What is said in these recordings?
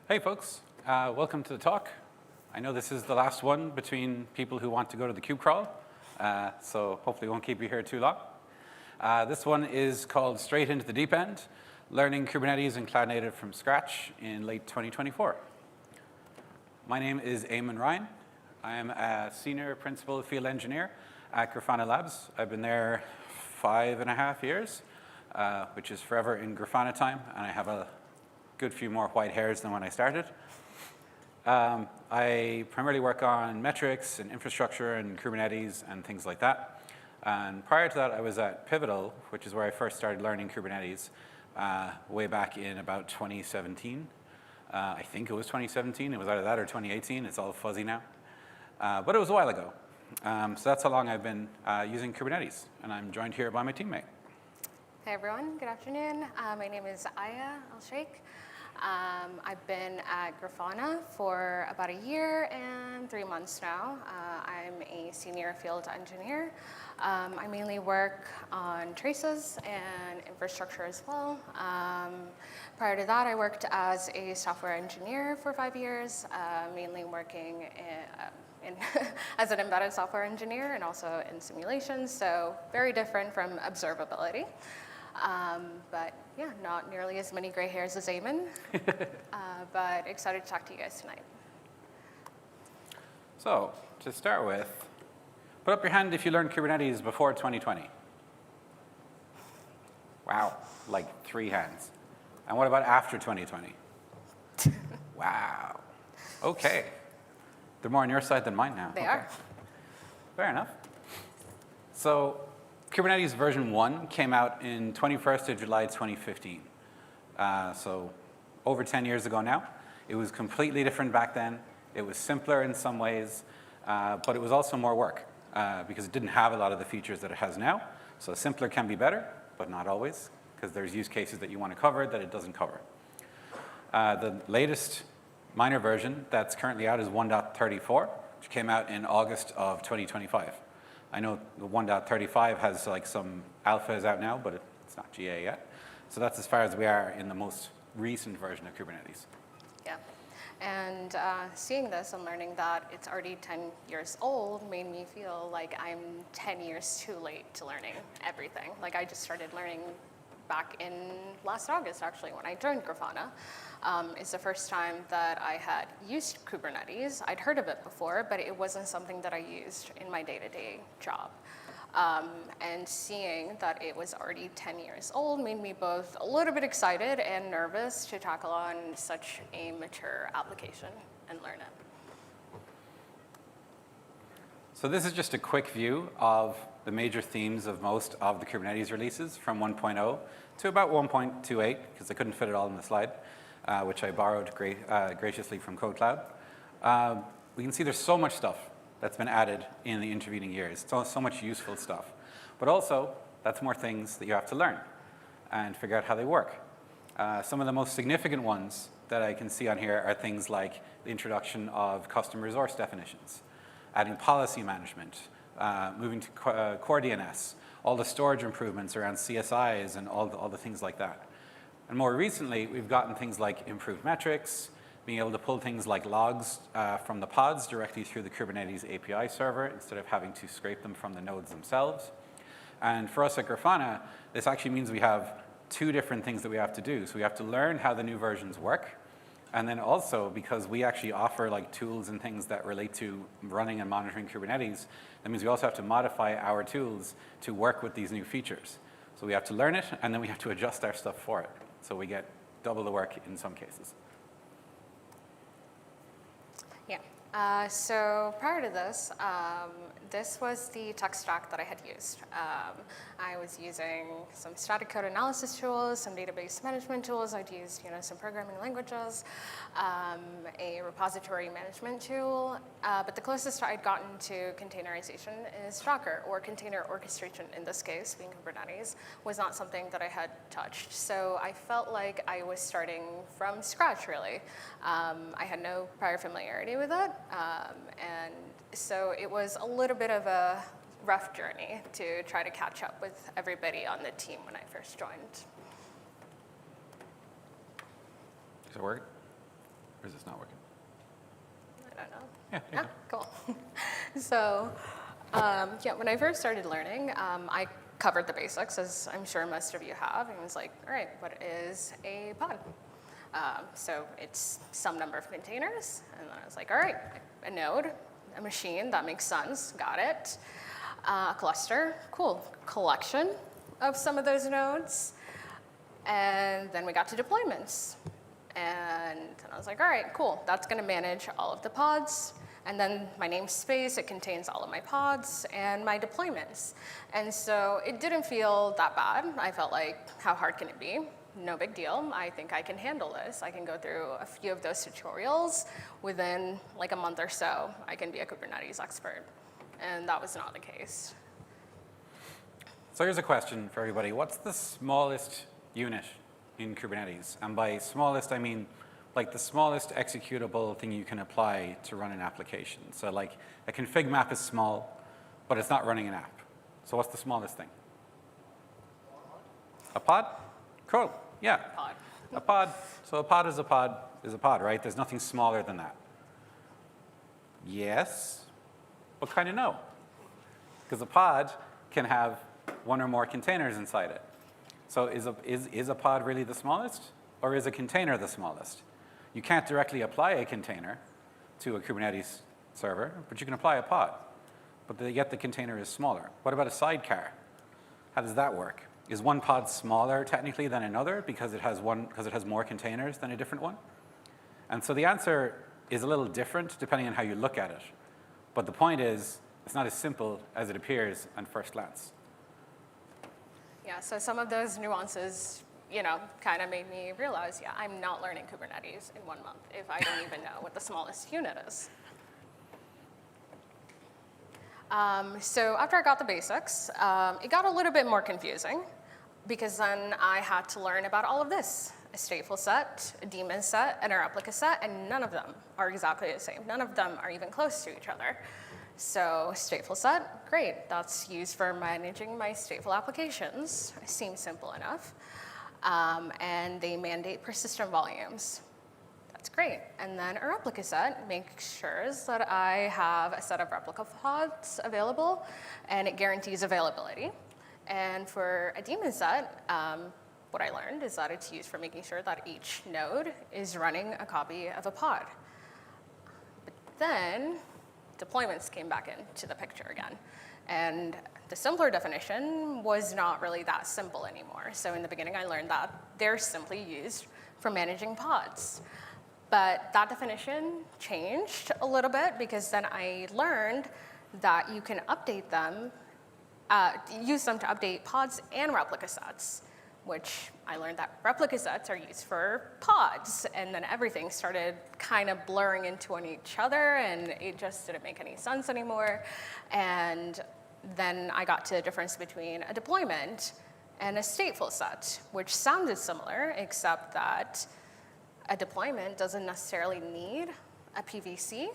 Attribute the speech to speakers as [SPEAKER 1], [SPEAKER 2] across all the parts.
[SPEAKER 1] Hey folks, welcome to the talk. I know this is the last one between people who want to go to the kube crawl, so hopefully it won't keep you here too long. This one is called Straight into the Deep End, Learning Kubernetes and Cloud Native from Scratch in late 2024. My name is Éamon Ryan. I am a Senior Principal Field Engineer at Grafana Labs. I've been there 5.5 years, which is forever in Grafana time, and I have a good few more white hairs than when I started. I primarily work on metrics and infrastructure and Kubernetes and things like that. And prior to that, I was at Pivotal, which is where I first started learning Kubernetes way back in about 2017. I think it was 2017. It was either that or 2018. It's all fuzzy now. But it was a while ago. So that's how long I've been using Kubernetes. And I'm joined here by my teammate.
[SPEAKER 2] Hey everyone, good afternoon. My name is Ayah Elshaikh. I've been at Grafana for about 1 year and 3 months now. I'm a senior field engineer. I mainly work on traces and infrastructure as well. Prior to that, I worked as a software engineer for 5 years, mainly working as an embedded software engineer and also in simulations, so very different from observability. But yeah, not nearly as many gray hairs as Éamon, but excited to talk to you guys tonight.
[SPEAKER 1] So to start with, put up your hand if you learned Kubernetes before 2020. Wow, like 3 hands. And what about after 2020? Wow. Okay. They're more on your side than mine now.
[SPEAKER 2] They are.
[SPEAKER 1] Fair enough. So Kubernetes version 1 came out in 21st of July 2015. So over 10 years ago now. It was completely different back then. It was simpler in some ways, but it was also more work because it didn't have a lot of the features that it has now. So simpler can be better, but not always, because there's use cases that you want to cover that it doesn't cover. The latest minor version that's currently out is 1.34, which came out in August of 2025. I know the 1.35 has like some alphas out now, but it's not GA yet. So that's as far as we are in the most recent version of Kubernetes.
[SPEAKER 2] Yeah, and seeing this and learning that it's already 10 years old made me feel like I'm 10 years too late to learning everything. Like I just started learning back in last August, actually, when I joined Grafana. It's the first time that I had used Kubernetes. I'd heard of it before, but it wasn't something that I used in my day-to-day job. And seeing that it was already 10 years old made me both a little bit excited and nervous to tackle on such a mature application and learn it.
[SPEAKER 1] So this is just a quick view of the major themes of most of the Kubernetes releases from 1.0 to about 1.28, because I couldn't fit it all in the slide, which I borrowed graciously from Code Cloud. We can see there's so much stuff that's been added in the intervening years, so much useful stuff. But also, that's more things that you have to learn and figure out how they work. Some of the most significant ones that I can see on here are things like the introduction of custom resource definitions, adding policy management, moving to core DNS, all the storage improvements around CSIs and all the things like that. And more recently, we've gotten things like improved metrics, being able to pull things like logs from the pods directly through the Kubernetes API server instead of having to scrape them from the nodes themselves. And for us at Grafana, this actually means we have 2 different things that we have to do. So we have to learn how the new versions work. And then also, because we actually offer like tools and things that relate to running and monitoring Kubernetes, that means we also have to modify our tools to work with these new features. So we have to learn it, and then we have to adjust our stuff for it. So we get double the work in some cases.
[SPEAKER 2] Yeah, so prior to this, this was the tech stack that I had used. I was using some static code analysis tools, some database management tools. I'd used some programming languages, a repository management tool. But the closest I'd gotten to containerization is Docker, or container orchestration in this case, being Kubernetes, was not something that I had touched. So I felt like I was starting from scratch, really. I had no prior familiarity with it. And so it was a little bit of a rough journey to try to catch up with everybody on the team when I first joined.
[SPEAKER 1] Does it work? is this not working?
[SPEAKER 2] I don't know.
[SPEAKER 1] Yeah,
[SPEAKER 2] Yeah, cool. So, yeah, when I first started learning, I covered the basics, as I'm sure most of you have, and was like, all right, what is a pod? So it's some number of containers, and then I was like, all right, a node, a machine, that makes sense, got it. A cluster, cool, collection of some of those nodes. And then we got to deployments. And I was like, all right, cool, that's gonna manage all of the pods. And then my namespace, it contains all of my pods and my deployments. And so it didn't feel that bad. I felt like, how hard can it be? No big deal. I think I can handle this. I can go through a few of those tutorials. Within like a month or so, I can be a Kubernetes expert. And that was not the case.
[SPEAKER 1] So here's a question for everybody. What's the smallest unit in Kubernetes? And by smallest, I mean like the smallest executable thing you can apply to run an application. So like a config map is small, but it's not running an app. So what's the smallest thing? A pod? Cool, yeah.
[SPEAKER 2] Pod.
[SPEAKER 1] A pod. So a pod is a pod, right? There's nothing smaller than that. Yes, but kind of no. Because a pod can have one or more containers inside it. So is a pod really the smallest, or is a container the smallest? You can't directly apply a container to a Kubernetes server, but you can apply a pod. But yet the container is smaller. What about a sidecar? How does that work? Is one pod smaller technically than another because it has more containers than a different one? And so the answer is a little different depending on how you look at it. But the point is, it's not as simple as it appears on first glance.
[SPEAKER 2] Yeah, so some of those nuances, kind of made me realize, yeah, I'm not learning Kubernetes in 1 month if I don't even know what the smallest unit is. So after I got the basics, it got a little bit more confusing because then I had to learn about all of this. A stateful set, a daemon set, and a replica set, and none of them are exactly the same. None of them are even close to each other. So stateful set, great. That's used for managing my stateful applications. It seems simple enough. And they mandate persistent volumes. That's great. And then a replica set makes sure that I have a set of replica pods available, and it guarantees availability. And for a daemon set, what I learned is that it's used for making sure that each node is running a copy of a pod. But then deployments came back into the picture again. And the simpler definition was not really that simple anymore. So in the beginning, I learned that they're simply used for managing pods. But that definition changed a little bit because then I learned that you can update them, use them to update pods and replica sets, which I learned that replica sets are used for pods, and then everything started kind of blurring into each other, and it just didn't make any sense anymore. And then I got to the difference between a deployment and a stateful set, which sounded similar, except that a deployment doesn't necessarily need a PVC,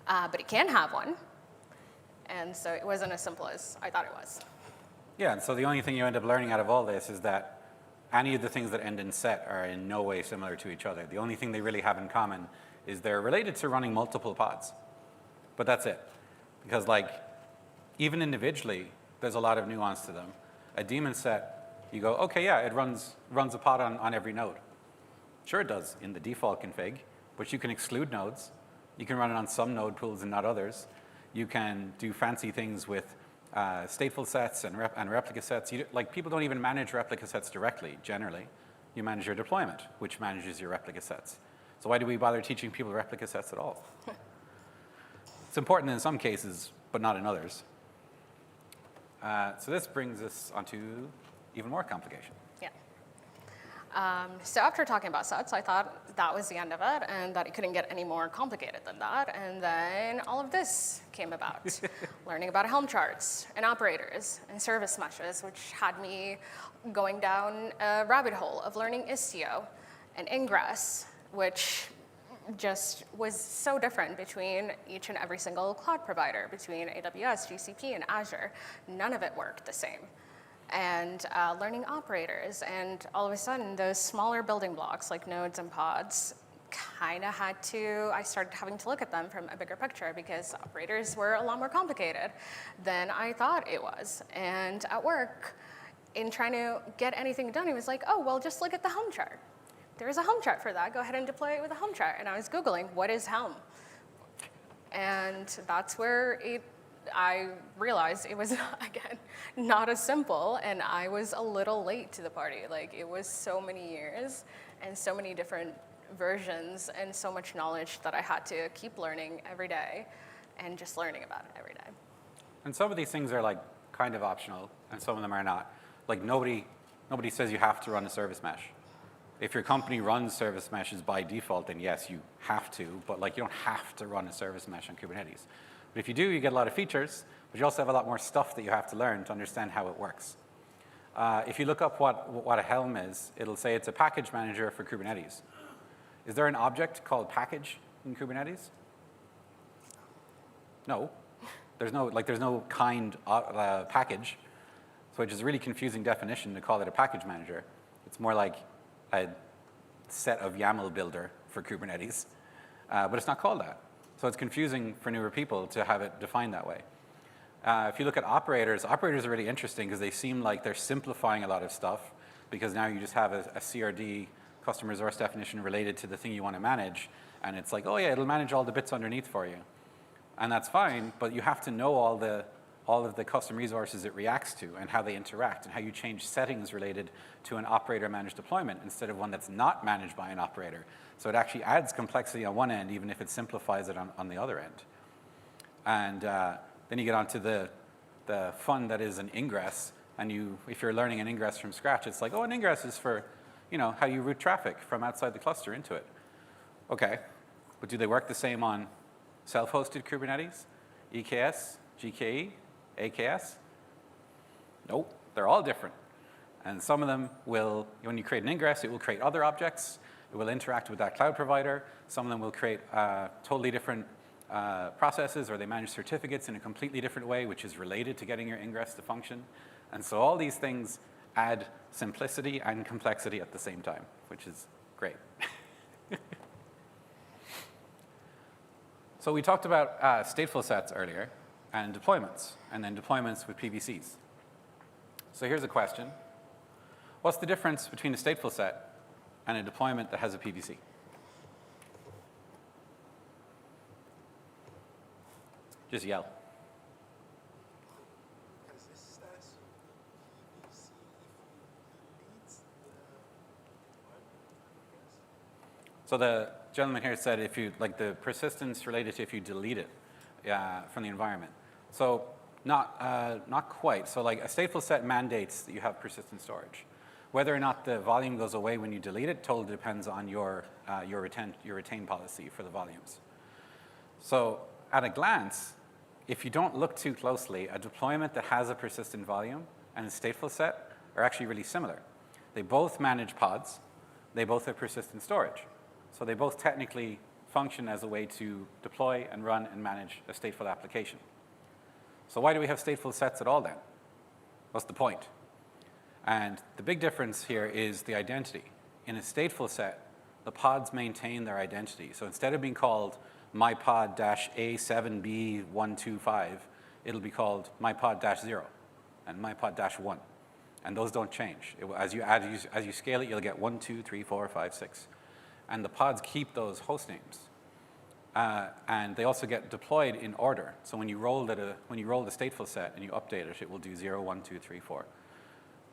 [SPEAKER 2] but it can have one. And so it wasn't as simple as I thought it was.
[SPEAKER 1] Yeah, and so the only thing you end up learning out of all this is that any of the things that end in set are in no way similar to each other. The only thing they really have in common is they're related to running multiple pods. But that's it. Because even individually, there's a lot of nuance to them. A daemon set, you go, okay, yeah, it runs a pod on every node. Sure it does in the default config, but you can exclude nodes. You can run it on some node pools and not others. You can do fancy things with stateful sets and replica sets. People don't even manage replica sets directly, generally. You manage your deployment, which manages your replica sets. So why do we bother teaching people replica sets at all? It's important in some cases, but not in others. So this brings us onto even more complication.
[SPEAKER 2] Yeah. So after talking about sets, I thought that was the end of it and that it couldn't get any more complicated than that. And then all of this came about. Learning about Helm charts and operators and service meshes, which had me going down a rabbit hole of learning Istio and Ingress, which just was so different between each and every single cloud provider, between AWS, GCP, and Azure. None of it worked the same. And learning operators, and all of a sudden, those smaller building blocks like nodes and pods I started having to look at them from a bigger picture because operators were a lot more complicated than I thought it was. And at work, in trying to get anything done, he was like, oh, well, just look at the Helm chart. There's a Helm chart for that. Go ahead and deploy it with a Helm chart. And I was Googling, what is Helm? And that's where I realized it was, again, not as simple, and I was a little late to the party. Like, it was so many years and so many different versions and so much knowledge that I had to keep learning every day and just learning about it every day.
[SPEAKER 1] And some of these things are like kind of optional, and some of them are not. Like nobody says you have to run a service mesh. If your company runs service meshes by default, then yes, you have to, but like you don't have to run a service mesh on Kubernetes. But if you do, you get a lot of features, but you also have a lot more stuff that you have to learn to understand how it works. If you look up what a Helm is, it'll say it's a package manager for Kubernetes. Is there an object called package in Kubernetes? No. There's no kind package, which is a really confusing definition to call it a package manager. It's more like a set of YAML builder for Kubernetes, but it's not called that. So it's confusing for newer people to have it defined that way. If you look at operators are really interesting because they seem like they're simplifying a lot of stuff because now you just have a CRD, custom resource definition, related to the thing you want to manage, and it's like, oh yeah, it'll manage all the bits underneath for you. And that's fine, but you have to know all of the custom resources it reacts to and how they interact and how you change settings related to an operator-managed deployment instead of one that's not managed by an operator. So it actually adds complexity on one end, even if it simplifies it on the other end. And then you get onto the fun that is an ingress, and if you're learning an ingress from scratch, it's like, oh, an ingress is for how you route traffic from outside the cluster into it. Okay, but do they work the same on self-hosted Kubernetes, EKS, GKE, AKS? Nope, they're all different. And some of them will, when you create an ingress, it will create other objects. It will interact with that cloud provider. Some of them will create totally different processes, or they manage certificates in a completely different way, which is related to getting your ingress to function. And so all these things add simplicity and complexity at the same time, which is great. So we talked about stateful sets earlier, and deployments, and then deployments with PVCs. So here's a question. What's the difference between a stateful set and a deployment that has a PVC? Just yell. So the gentleman here said the persistence related to if you delete it from the environment. So not quite. So like a stateful set mandates that you have persistent storage. Whether or not the volume goes away when you delete it totally depends on your retain policy for the volumes. So at a glance, if you don't look too closely, a deployment that has a persistent volume and a stateful set are actually really similar. They both manage pods. They both have persistent storage. So they both technically function as a way to deploy and run and manage a stateful application. So why do we have stateful sets at all then? What's the point? And the big difference here is the identity. In a stateful set, the pods maintain their identity. So instead of being called mypod-A7B125, it'll be called mypod-0 and mypod-1. And those don't change. As you scale it, you'll get 1, 2, 3, 4, 5, 6. And the pods keep those host names. And they also get deployed in order. So when you roll the stateful set and you update it, it will do 0, 1, 2, 3, 4.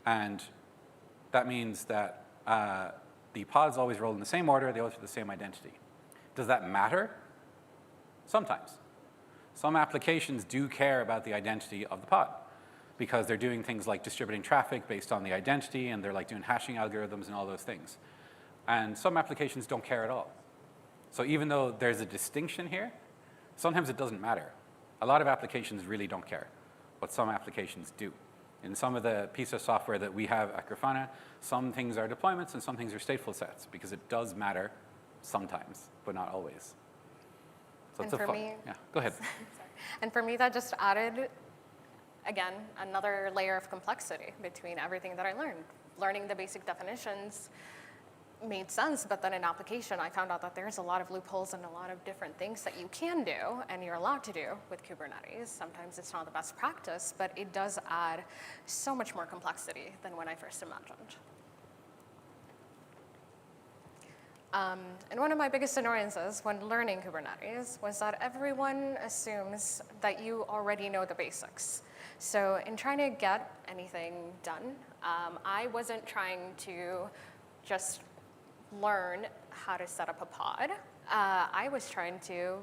[SPEAKER 1] And that means that the pods always roll in the same order. They always have the same identity. Does that matter? Sometimes. Some applications do care about the identity of the pod because they're doing things like distributing traffic based on the identity, and they're like doing hashing algorithms and all those things. And some applications don't care at all. So even though there's a distinction here, sometimes it doesn't matter. A lot of applications really don't care, but some applications do. In some of the piece of software that we have at Grafana, some things are deployments and some things are stateful sets because it does matter sometimes, but not always. So
[SPEAKER 2] and for me,
[SPEAKER 1] yeah, go ahead.
[SPEAKER 2] And for me, that just added, again, another layer of complexity between everything that I learned. Learning the basic definitions made sense, but then in application, I found out that there's a lot of loopholes and a lot of different things that you can do and you're allowed to do with Kubernetes. Sometimes it's not the best practice, but it does add so much more complexity than when I first imagined. And one of my biggest annoyances when learning Kubernetes was that everyone assumes that you already know the basics. So in trying to get anything done, I wasn't trying to just learn how to set up a pod. I was trying to,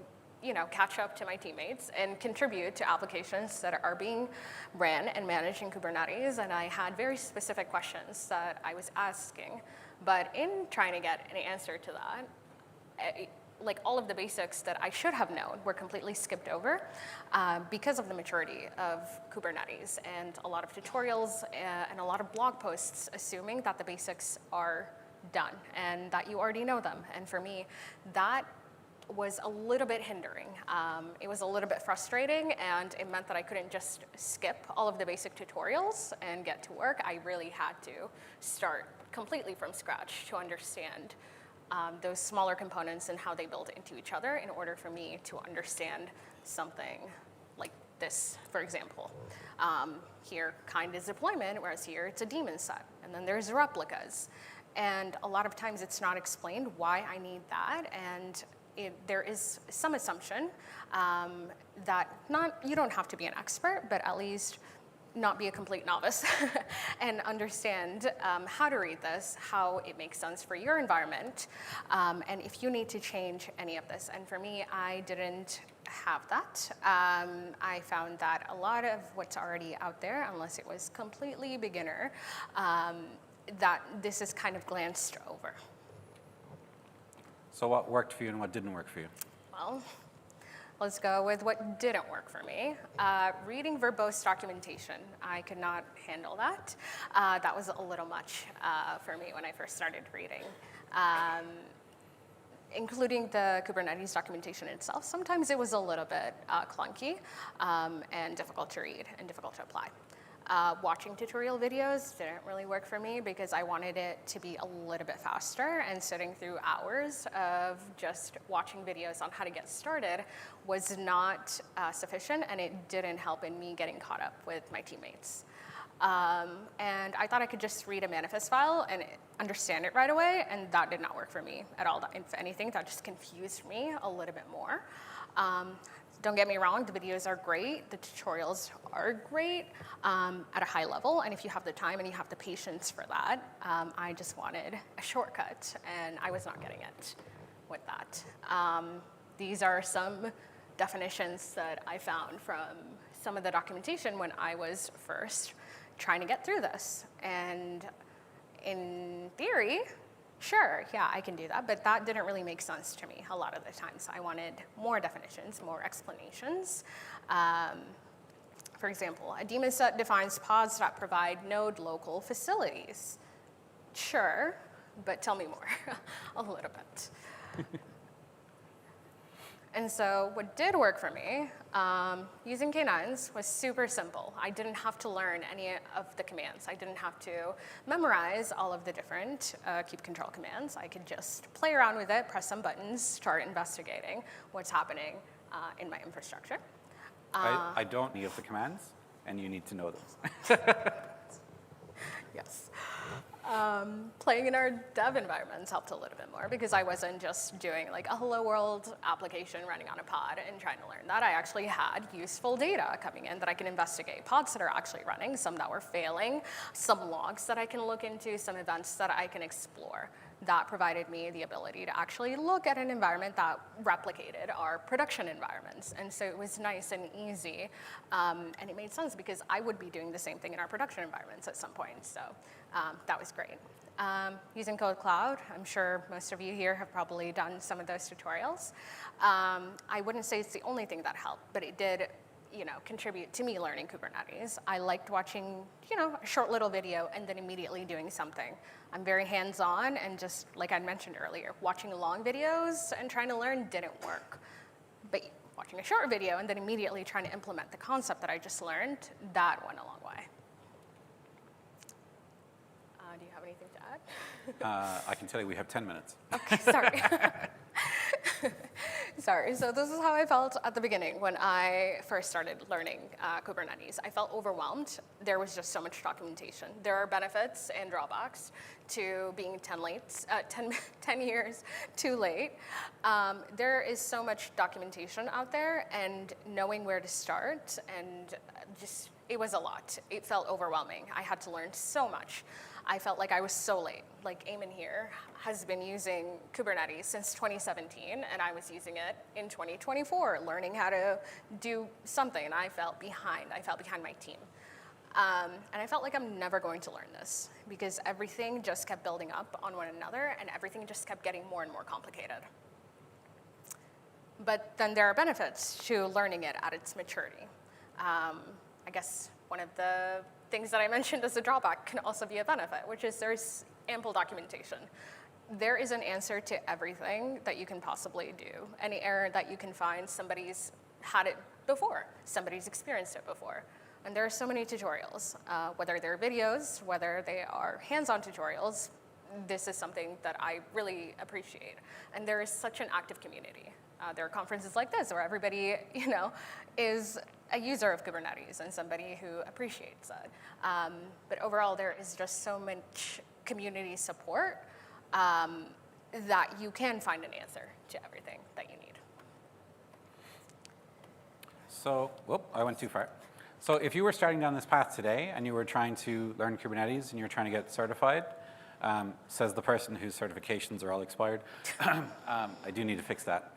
[SPEAKER 2] catch up to my teammates and contribute to applications that are being ran and managed in Kubernetes. And I had very specific questions that I was asking. But in trying to get an answer to that, like all of the basics that I should have known were completely skipped over because of the maturity of Kubernetes and a lot of tutorials and a lot of blog posts assuming that the basics are done and that you already know them. And for me, that was a little bit hindering. It was a little bit frustrating, and it meant that I couldn't just skip all of the basic tutorials and get to work. I really had to start completely from scratch to understand those smaller components and how they build into each other in order for me to understand something like this, for example. Here, kind is deployment, whereas here it's a daemon set. And then there's replicas. And a lot of times it's not explained why I need that. And there is some assumption that you don't have to be an expert, but at least not be a complete novice and understand how to read this, how it makes sense for your environment, and if you need to change any of this. And for me, I didn't have that. I found that a lot of what's already out there, unless it was completely beginner, that this is kind of glanced over.
[SPEAKER 1] So what worked for you and what didn't work for you?
[SPEAKER 2] Well, let's go with what didn't work for me. Reading verbose documentation. I could not handle that. That was a little much for me when I first started reading. Including the Kubernetes documentation itself, sometimes it was a little bit clunky and difficult to read and difficult to apply. Watching tutorial videos didn't really work for me because I wanted it to be a little bit faster, and sitting through hours of just watching videos on how to get started was not sufficient, and it didn't help in me getting caught up with my teammates. And I thought I could just read a manifest file and understand it right away, and that did not work for me at all. If anything, that just confused me a little bit more. Don't get me wrong, the videos are great, the tutorials are great at a high level, and if you have the time and you have the patience for that, I just wanted a shortcut, and I was not getting it with that. These are some definitions that I found from some of the documentation when I was first trying to get through this. And in theory, sure, yeah, I can do that, but that didn't really make sense to me a lot of the times. I wanted more definitions, more explanations. For example, a daemon set defines pods that provide node local facilities. Sure, but tell me more, a little bit. And so what did work for me, using K9s was super simple. I didn't have to learn any of the commands. I didn't have to memorize all of the different keep control commands. I could just play around with it, press some buttons, start investigating what's happening in my infrastructure.
[SPEAKER 1] I don't need the commands, and you need to know those.
[SPEAKER 2] Yes. Playing in our dev environments helped a little bit more because I wasn't just doing like a hello world application running on a pod and trying to learn that. I actually had useful data coming in that I can investigate. Pods that are actually running, some that were failing, some logs that I can look into, some events that I can explore. That provided me the ability to actually look at an environment that replicated our production environments. And so it was nice and easy, and it made sense because I would be doing the same thing in our production environments at some point. So that was great. Using Code Cloud, I'm sure most of you here have probably done some of those tutorials. I wouldn't say it's the only thing that helped, but it did contribute to me learning Kubernetes. I liked watching, a short little video and then immediately doing something. I'm very hands-on, and just like I mentioned earlier, watching long videos and trying to learn didn't work. But watching a short video and then immediately trying to implement the concept that I just learned, that went a long way. Do you have anything to add?
[SPEAKER 1] I can tell you we have 10 minutes.
[SPEAKER 2] Okay, sorry. Sorry, so this is how I felt at the beginning when I first started learning Kubernetes. I felt overwhelmed. There was just so much documentation. There are benefits and drawbacks to being 10 years too late. There is so much documentation out there, and knowing where to start, and just, it was a lot. It felt overwhelming. I had to learn so much. I felt like I was so late. Like Éamon here has been using Kubernetes since 2017, and I was using it in 2024, learning how to do something, and I felt behind. I felt behind my team. And I felt like I'm never going to learn this because everything just kept building up on one another, and everything just kept getting more and more complicated. But then there are benefits to learning it at its maturity. I guess one of the things that I mentioned as a drawback can also be a benefit, which is there's ample documentation. There is an answer to everything that you can possibly do. Any error that you can find, somebody's had it before, somebody's experienced it before. And there are so many tutorials, whether they're videos, whether they are hands-on tutorials. This is something that I really appreciate. And there is such an active community. There are conferences like this where everybody, is a user of Kubernetes and somebody who appreciaes it. But overall, there is just so much community support that you can find an answer to everything that you need.
[SPEAKER 1] So, whoop, I went too far. So if you were starting down this path today and you were trying to learn Kubernetes and you're trying to get certified, says the person whose certifications are all expired, I do need to fix that.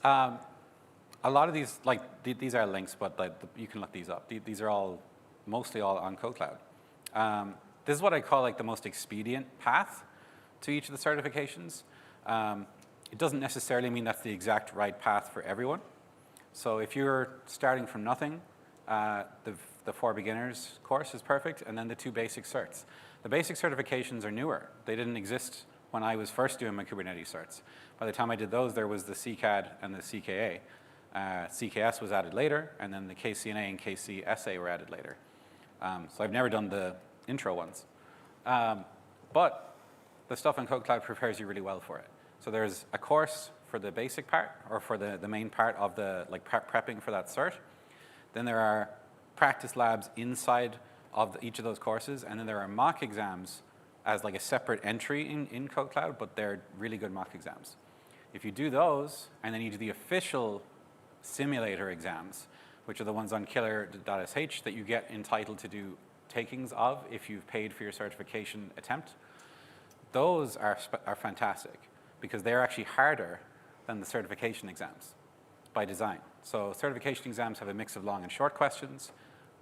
[SPEAKER 1] A lot of these, these are links, but you can look these up. These are mostly all on CodeCloud. This is what I call the most expedient path to each of the certifications. It doesn't necessarily mean that's the exact right path for everyone. So if you're starting from nothing, the 4 beginners course is perfect, and then the 2 basic certs. The basic certifications are newer. They didn't exist when I was first doing my Kubernetes certs. By the time I did those, there was the CCAD and the CKA. CKS was added later, and then the KCNA and KCSA were added later. So I've never done the intro ones. But the stuff on CodeCloud prepares you really well for it. So there's a course for the basic part, or for the main part of the prepping for that cert. Then there are practice labs inside of each of those courses, and then there are mock exams as a separate entry in CodeCloud, but they're really good mock exams. If you do those, and then you do the official simulator exams, which are the ones on killer.sh that you get entitled to do takings of if you've paid for your certification attempt, those are fantastic because they're actually harder than the certification exams by design. So certification exams have a mix of long and short questions.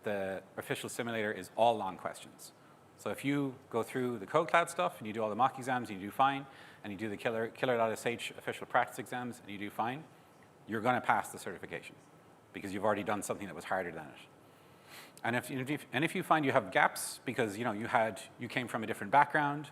[SPEAKER 1] The official simulator is all long questions. So if you go through the CodeCloud stuff and you do all the mock exams and you do fine, and you do the killer.sh official practice exams and you do fine, you're going to pass the certification because you've already done something that was harder than it. And if you find you have gaps because you came from a different background,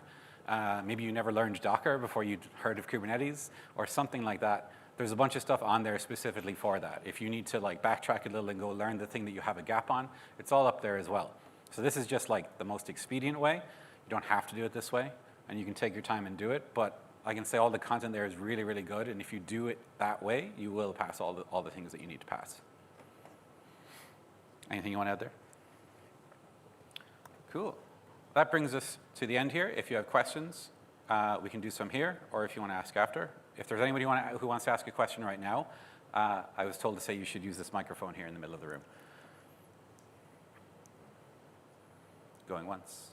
[SPEAKER 1] maybe you never learned Docker before you'd heard of Kubernetes or something like that, there's a bunch of stuff on there specifically for that. If you need to backtrack a little and go learn the thing that you have a gap on, it's all up there as well. So this is just the most expedient way. You don't have to do it this way, and you can take your time and do it, but I can say all the content there is really, really good, and if you do it that way, you will pass all the things that you need to pass. Anything you want to add there? Cool. That brings us to the end here. If you have questions, we can do some here, or if you want to ask after. If there's anybody who wants to ask a question right now, I was told to say you should use this microphone here in the middle of the room. Going once.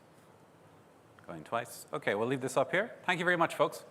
[SPEAKER 1] Going twice. Okay, we'll leave this up here. Thank you very much, folks.